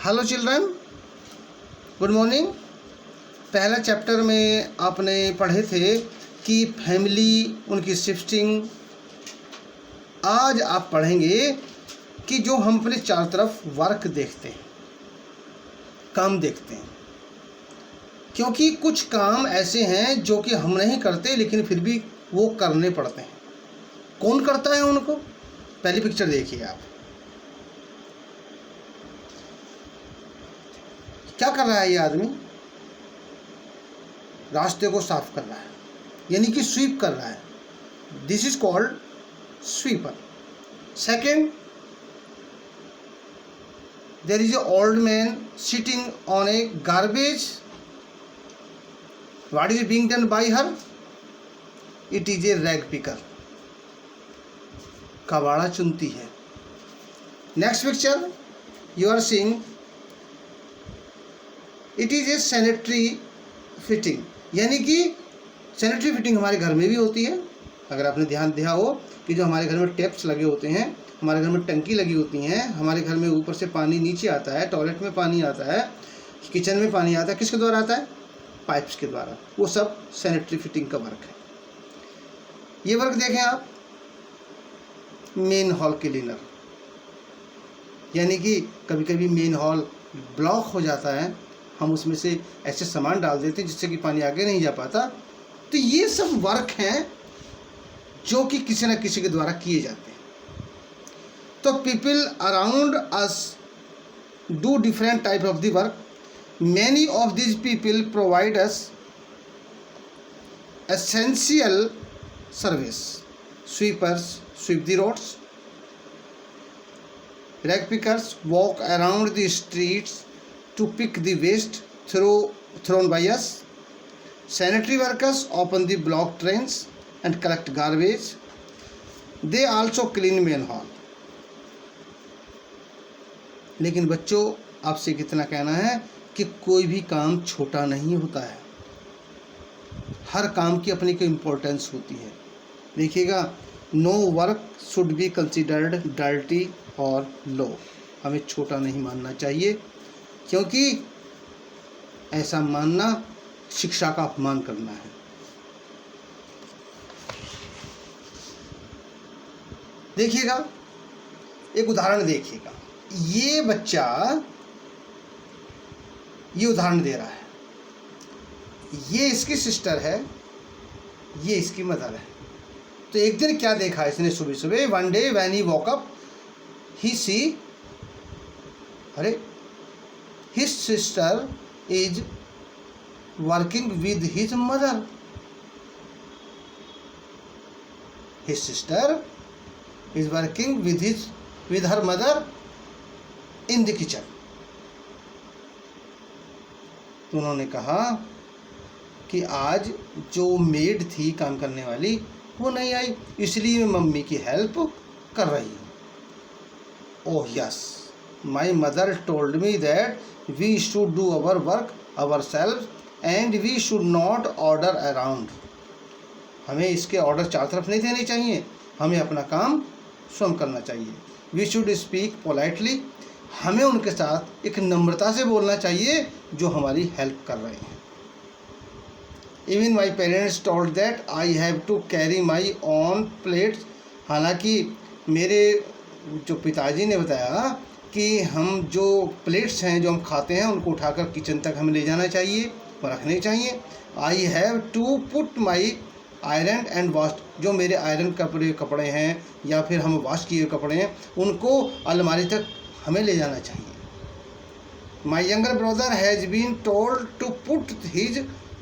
Hello children, good morning. पहला chapter में आपने पढ़े थे कि फैमिली, उनकी शिफ्टिंग। आज आप पढ़ेंगे कि जो हम अपने चारों तरफ वर्क देखते हैं, काम देखते हैं, क्योंकि कुछ काम ऐसे हैं जो कि हम नहीं करते लेकिन फिर भी वो करने पड़ते हैं। कौन करता है उनको? पहली पिक्चर देखिए आप। क्या कर रहा है ये आदमी? रास्ते को साफ कर रहा है, यानी कि स्वीप कर रहा है। This is called sweeper. Second, there is a old man sitting on a garbage. What is being done by her? It is a rag picker. कबाड़ा चुनती है। Next picture you are seeing, it is a sanitary fitting, यानी कि sanitary fitting हमारे घर में भी होती है। अगर आपने ध्यान दिया हो कि जो हमारे घर में टैप्स लगे होते हैं, हमारे घर में टंकी लगी होती हैं, हमारे घर में ऊपर से पानी नीचे आता है, टॉयलेट में पानी आता है, किचन में पानी आता है, किसके द्वारा आता है? पाइप्स के द्वारा। वो सब सैनिटरी फिटिंग का वर्क है। ये वर्क देखें आप, मेन हॉल क्लीनर, यानी कि कभी कभी मेन हॉल ब्लॉक हो जाता है, हम उसमें से ऐसे सामान डाल देते हैं जिससे कि पानी आगे नहीं जा पाता। तो ये सब वर्क हैं जो कि किसी न किसी के द्वारा किए जाते हैं। तो people around us do different type of the work. Many of this people provide us essential service. Sweepers sweep the roads, rag pickers walk around the streets to pick the waste thrown by us, sanitary workers open the blocked drains and collect garbage, they also clean manhole। लेकिन बच्चों, आपसे कितना कहना है कि कोई भी काम छोटा नहीं होता है। हर काम की अपनी कोई इम्पोर्टेंस होती है। देखिएगा, no work should be considered dirty और लो। हमें छोटा नहीं मानना चाहिए, क्योंकि ऐसा मानना शिक्षा का अपमान करना है। देखिएगा, एक उदाहरण देखिएगा। ये बच्चा ये उदाहरण दे रहा है। ये इसकी सिस्टर है, ये इसकी मदर है। तो एक दिन क्या देखा इसने सुबह सुबह? One day when he walk up he see, अरे his sister is working with his mother. His sister is working with her mother in the kitchen. उन्होंने कहा कि आज जो मेड थी काम करने वाली वो नहीं आई, इसलिए मैं मम्मी की हेल्प कर रही हूँ। Oh yes, my mother told me that we should do our work our self and we should not order around. हमें इसके ऑर्डर चार तरफ नहीं देने चाहिए, हमें अपना काम स्वयं करना चाहिए। वी शुड स्पीक पोलाइटली, हमें उनके साथ एक नम्रता से बोलना चाहिए जो हमारी हेल्प कर रहे हैं। Even my parents told that I have to carry my own plates। हालांकि मेरे जो पिताजी ने बताया कि हम जो प्लेट्स हैं जो हम खाते हैं उनको उठाकर किचन तक हमें ले जाना चाहिए और रखने चाहिए। I have to put my iron and wash, जो मेरे आयरन कपड़े हैं या फिर हम वॉश किए कपड़े हैं उनको अलमारी तक हमें ले जाना चाहिए। My younger brother has been told to put his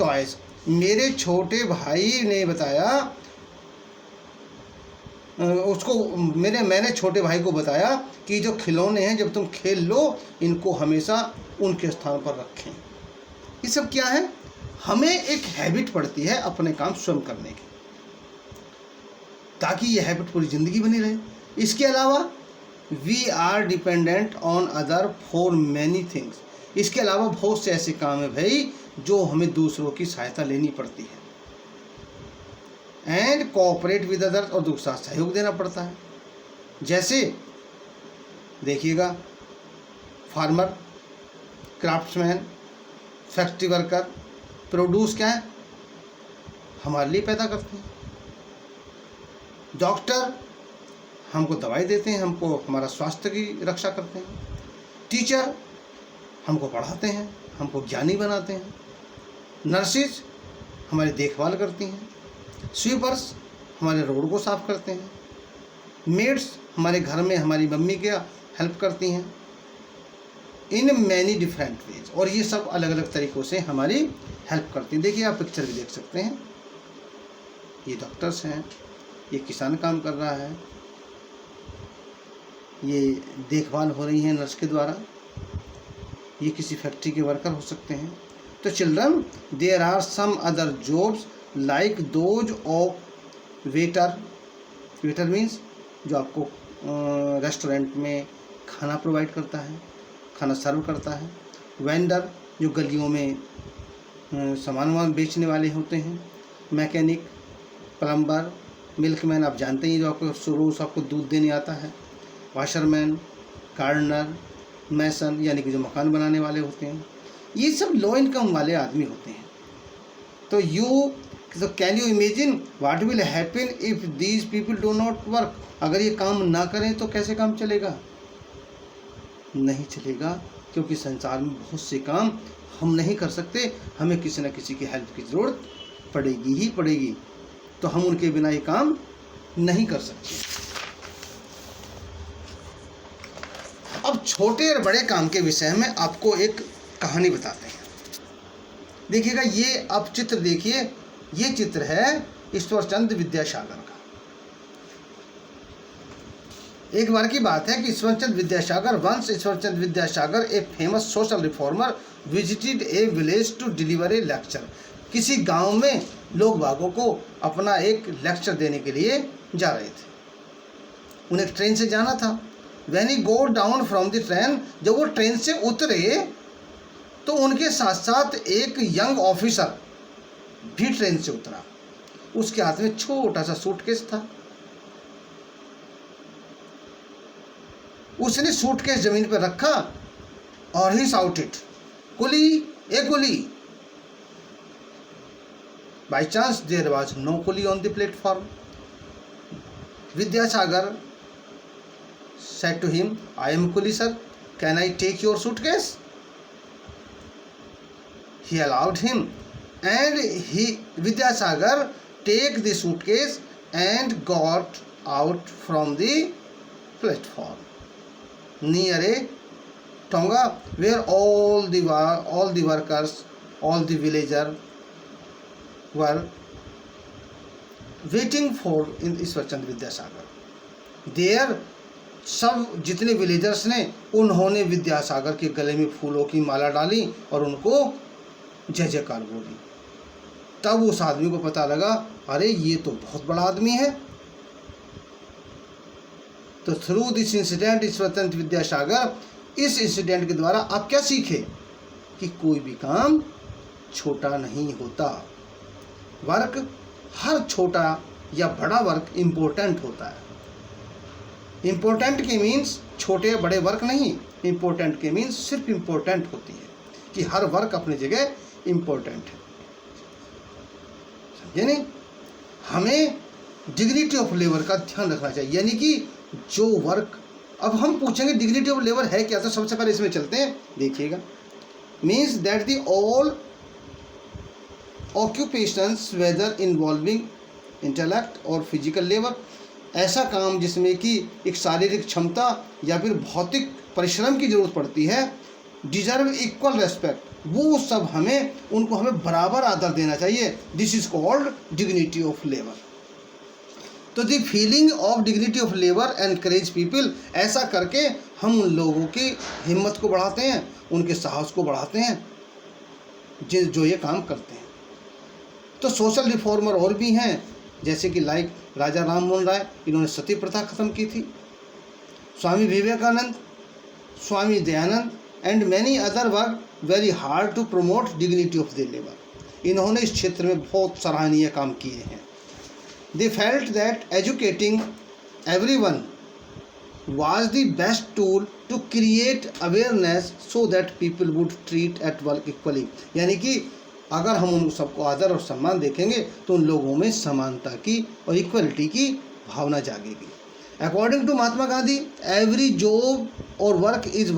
toys। मेरे छोटे भाई ने बताया मैंने छोटे भाई को बताया कि जो खिलौने हैं जब तुम खेल लो इनको हमेशा उनके स्थान पर रखें। ये सब क्या है? हमें एक हैबिट पड़ती है अपने काम स्वयं करने की, ताकि ये हैबिट पूरी ज़िंदगी बनी रहे। इसके अलावा we are dependent on other for many things. इसके अलावा बहुत से ऐसे काम है भाई जो हमें दूसरों की सहायता लेनी पड़ती है। एंड कोऑपरेट विद अदर्स, और दूसरा सहयोग देना पड़ता है। जैसे देखिएगा, farmer craftsman, factory worker, produce क्या है, हमारे लिए पैदा करते हैं। डॉक्टर हमको दवाई देते हैं, हमको हमारा स्वास्थ्य की रक्षा करते हैं। टीचर हमको पढ़ाते हैं, हमको ज्ञानी बनाते हैं। नर्सेज हमारी देखभाल करती हैं। स्वीपर्स हमारे रोड को साफ करते हैं। मेड्स हमारे घर में हमारी मम्मी के हेल्प करती हैं इन मैनी डिफरेंट वेज, और ये सब अलग अलग तरीक़ों से हमारी हेल्प करती हैं। देखिए आप पिक्चर भी देख सकते हैं, ये डॉक्टर्स हैं, ये किसान काम कर रहा है, ये देखभाल हो रही है नर्स के द्वारा, ये किसी फैक्ट्री के वर्कर हो सकते हैं। तो children, there are some other jobs like those of waiter. Waiter means जो आपको रेस्टोरेंट में खाना प्रोवाइड करता है, खाना सर्व करता है। वेंडर जो गलियों में सामान बेचने वाले होते हैं। मैकेनिक, प्लम्बर, मिल्कमैन आप जानते हैं जो आपको रोज़ आपको दूध देने आता है। वाशरमैन, गार्डनर, मैसन यानी कि जो मकान बनाने वाले होते हैं। ये सब लो इनकम वाले आदमी होते हैं। तो can you imagine what will happen if these people do not work. अगर ये काम ना करें तो कैसे काम चलेगा? नहीं चलेगा, क्योंकि संसार में बहुत से काम हम नहीं कर सकते, हमें किसी न किसी की हेल्प की ज़रूरत पड़ेगी ही पड़ेगी। तो हम उनके बिना ये काम नहीं कर सकते। अब छोटे और बड़े काम के विषय में आपको एक कहानी बताते हैं। देखिएगा, ये आप चित्र देखिए, ये चित्र है ईश्वरचंद्र विद्यासागर का। एक बार की बात है कि Ishwarchandra Vidyasagar a famous social reformer visited a village to deliver a lecture. किसी गांव में लोग बागों को अपना एक लेक्चर देने के लिए जा रहे थे। उन्हें ट्रेन से जाना था। When he go down from the train, जब वो ट्रेन से उतरे तो उनके साथ साथ एक यंग ऑफिसर भी ट्रेन से उतरा। उसके हाथ में छोटा सा सूटकेस था। उसने सूटकेस जमीन पर रखा और he shouted, coolie a coolie. By chance there was no coolie on the platform. Vidyasagar said to him, I am Kuli sir, can I take your suitcase? He allowed him, and Vidyasagar take the suitcase and got out from the platform near a tonga where all the workers, all the villagers were waiting for in Ishwarchand Vidyasagar. There सब जितने villagers ने उन्होंने विद्यासागर के गले में फूलों की माला डाली और उनको जय जयकार बोली। तब उस आदमी को पता लगा, अरे ये तो बहुत बड़ा आदमी है। तो through this incident Ishwar Chandra Vidyasagar, इस इंसिडेंट के द्वारा आप क्या सीखे कि कोई भी काम छोटा नहीं होता। वर्क, हर छोटा या बड़ा वर्क इम्पोर्टेंट होता है। इम्पोर्टेंट के मीन्स छोटे बड़े वर्क नहीं, इम्पोर्टेंट के मीन्स सिर्फ इम्पोर्टेंट होती है कि हर वर्क अपनी जगह इम्पोर्टेंट है। समझे नहीं? हमें डिग्निटी ऑफ लेबर का ध्यान रखना चाहिए, यानी कि जो वर्क, अब हम पूछेंगे डिग्निटी ऑफ लेबर है क्या, तो सबसे पहले इसमें चलते हैं। देखिएगा, means that the all occupations whether involving intellect और फिजिकल लेबर, ऐसा काम जिसमें कि एक शारीरिक क्षमता या फिर भौतिक परिश्रम की जरूरत पड़ती है, डिजर्व इक्वल रेस्पेक्ट, वो सब हमें बराबर आदर देना चाहिए। This is called dignity of labour. तो the feeling of dignity of labour encourage people, ऐसा करके हम उन लोगों की हिम्मत को बढ़ाते हैं, उनके साहस को बढ़ाते हैं जो ये काम करते हैं। तो सोशल रिफॉर्मर और भी हैं, जैसे कि लाइक राजा राम मोहन राय, इन्होंने सती प्रथा खत्म की थी। Swami Vivekananda, Swami Dayanand and many other work very hard to promote dignity of the labour. इन्होंने इस क्षेत्र में बहुत सराहनीय काम किए हैं। They felt that educating everyone was the best tool to create awareness so that people would treat at work equally। यानी कि अगर हम उन सबको आदर और सम्मान देखेंगे तो उन लोगों में समानता की और इक्वलिटी की भावना जागेगी। According to Mahatma Gandhi, every job और work is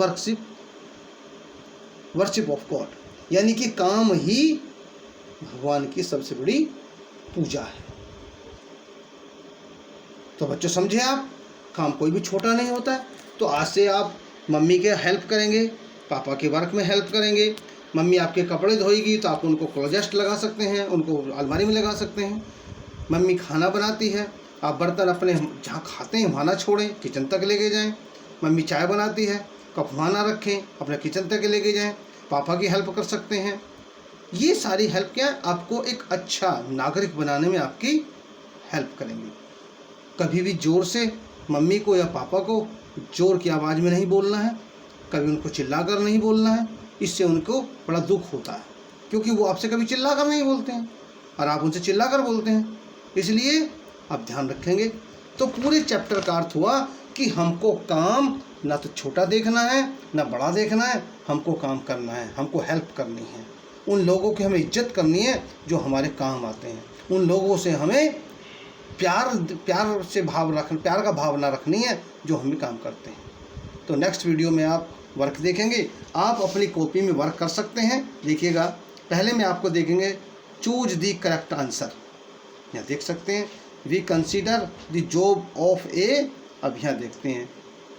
worship of god. यानी कि काम ही भगवान की सबसे बड़ी पूजा है। तो बच्चों समझे आप, काम कोई भी छोटा नहीं होता है। तो आज से आप मम्मी के हेल्प करेंगे, पापा के वर्क में हेल्प करेंगे। मम्मी आपके कपड़े धोएगी तो आप उनको क्लोजेस्ट लगा सकते हैं, उनको अलमारी में लगा सकते हैं। मम्मी खाना बनाती है, आप बर्तन अपने जहाँ खाते हैं वहाँ ना छोड़ें, किचन तक लेके जाएं। मम्मी चाय बनाती है, कप वहाँ ना रखें, अपने किचन तक लेके जाएं। पापा की हेल्प कर सकते हैं। ये सारी हेल्प क्या है, आपको एक अच्छा नागरिक बनाने में आपकी हेल्प करेंगी। कभी भी ज़ोर से मम्मी को या पापा को ज़ोर की आवाज़ में नहीं बोलना है, कभी उनको चिल्लाकर नहीं बोलना है। इससे उनको बड़ा दुख होता है, क्योंकि वो आपसे कभी चिल्लाकर नहीं बोलते हैं और आप उनसे चिल्लाकर बोलते हैं। इसलिए आप ध्यान रखेंगे। तो पूरे चैप्टर का अर्थ हुआ कि हमको काम ना तो छोटा देखना है ना बड़ा देखना है, हमको काम करना है, हमको हेल्प करनी है। उन लोगों की हमें इज्जत करनी है जो हमारे काम आते हैं। उन लोगों से हमें प्यार का भावना रखनी है जो हम भी काम करते हैं। तो नेक्स्ट वीडियो में आप वर्क देखेंगे। आप अपनी कॉपी में वर्क कर सकते हैं। देखिएगा, पहले में आपको देखेंगे चूज दी करेक्ट आंसर। यहाँ देख सकते हैं, we consider the job of a. अब यहाँ देखते हैं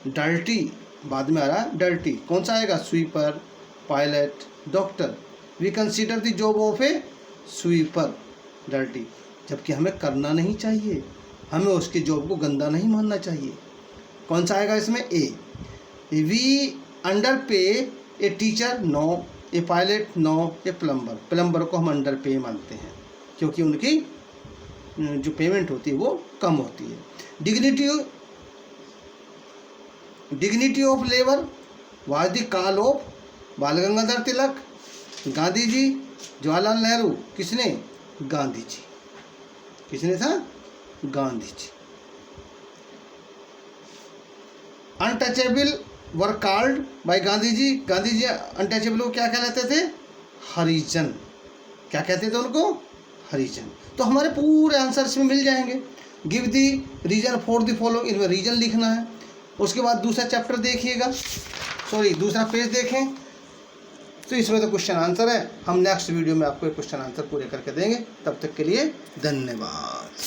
डर्टी, बाद में आ रहा है डर्टी। कौन सा आएगा, sweeper, pilot, doctor. We consider the job of a sweeper dirty. जबकि हमें करना नहीं चाहिए, हमें उसकी जॉब को गंदा नहीं मानना चाहिए। कौन सा आएगा इसमें, ए। We underpay a teacher, no. A pilot, no. A plumber, plumber को हम अंडर पे मानते हैं क्योंकि उनकी जो पेमेंट होती है वो कम होती है। Dignity of labour was the call of बाल गंगाधर तिलक, गांधी जी, जवाहरलाल नेहरू। किसने, गांधी जी। किसने था, Gandhi ji. Untouchable were called by Gandhi ji. Gandhi ji untouchable को क्या कहलाते थे, हरिजन। क्या कहते थे उनको, हरिजन। तो हमारे पूरे आंसर्स में मिल जाएंगे। Give the reason for the following, इनमें रीजन लिखना है। उसके बाद दूसरा चैप्टर देखिएगा, दूसरा पेज देखें। तो इसमें तो क्वेश्चन आंसर है। हम नेक्स्ट वीडियो में आपको क्वेश्चन आंसर पूरे करके देंगे। तब तक के लिए धन्यवाद।